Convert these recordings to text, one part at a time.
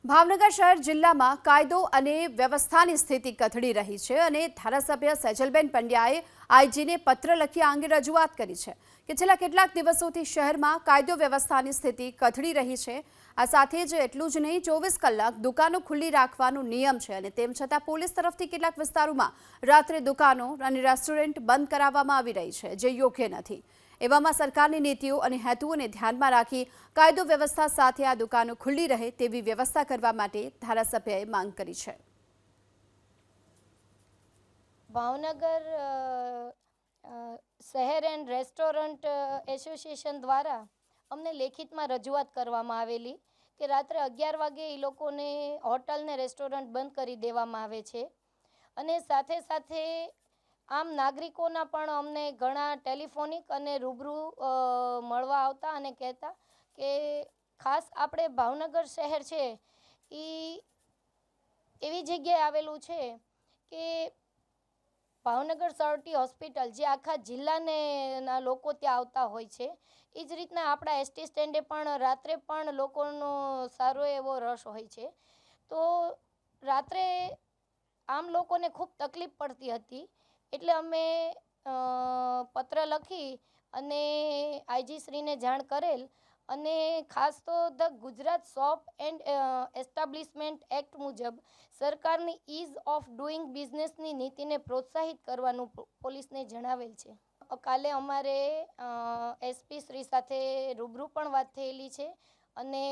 ભાવનગર શહેર જિલ્લામાં કાયદો અને વ્યવસ્થાની સ્થિતિ કથળી રહી છે અને ધારાસભ્ય સેજલબેન પંડ્યાએ આઈજીને પત્ર લખી આ અંગે રજૂઆત કરી છે કે છેલ્લા કેટલાક દિવસોથી શહેરમાં કાયદો વ્યવસ્થાની સ્થિતિ કથળી રહી છે। આ સાથે જ એટલું જ નહીં, 24 કલાક દુકાનો ખુલ્લી રાખવાનો નિયમ છે અને તેમ છતાં પોલીસ તરફથી કેટલાક વિસ્તારોમાં રાત્રે દુકાનો અને રેસ્ટોરન્ટ બંધ કરાવવામાં આવી રહી છે, જે યોગ્ય નથી। એવામાં સરકારની નીતિઓ અને હેતુઓને ધ્યાનમાં રાખી કાયદો વ્યવસ્થા સાથે આ દુકાનો ખુલ્લી રહે તેવી વ્યવસ્થા કરવા માટે ધારાસભ્યએ માંગ કરી છે। ભાવનગર શહેર એન્ડ રેસ્ટોરન્ટ એસોસિએશન દ્વારા અમને લેખિતમાં રજૂઆત કરવામાં આવેલી કે રાત્રે 11 વાગે એ લોકોને હોટલ ને રેસ્ટોરન્ટ બંધ કરી દેવામાં આવે છે અને સાથે સાથે આમ નાગરિકોના પણ અમને ઘણા ટેલિફોનિક અને રૂબરૂ મળવા આવતા અને કહેતા કે ખાસ આપણે ભાવનગર શહેર છે એ એવી જગ્યાએ આવેલું છે કે ભાવનગર સરટી હોસ્પિટલ જે આખા જિલ્લાને લોકો ત્યાં આવતા હોય છે, એ જ રીતના આપણા એસટી સ્ટેન્ડે પણ રાત્રે પણ લોકોનો સારો એવો રસ હોય છે। તો રાત્રે આમ લોકોને ખૂબ તકલીફ પડતી હતી, એટલે અમે પત્ર લખી અને આઈજી શ્રીને જાણ કરેલ અને ખાસ તો the Gujarat shop and establishment act મુજબ સરકારની ઇઝ ઓફ ડુઈંગ બિઝનેસની નીતિને પ્રોત્સાહિત કરવાનું પોલીસને જણાવેલ છે। કાલે અમારે એસપી શ્રી સાથે રૂબરૂ પણ વાત થયેલી છે અને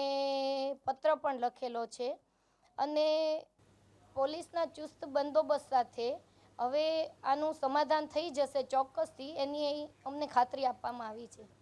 પત્ર પણ લખેલો છે અને પોલીસના ચુસ્ત બંદોબસ્ત સાથે હવે આનું સમાધાન થઈ જશે ચોક્કસથી, એની અમને ખાતરી આપવામાં આવી છે।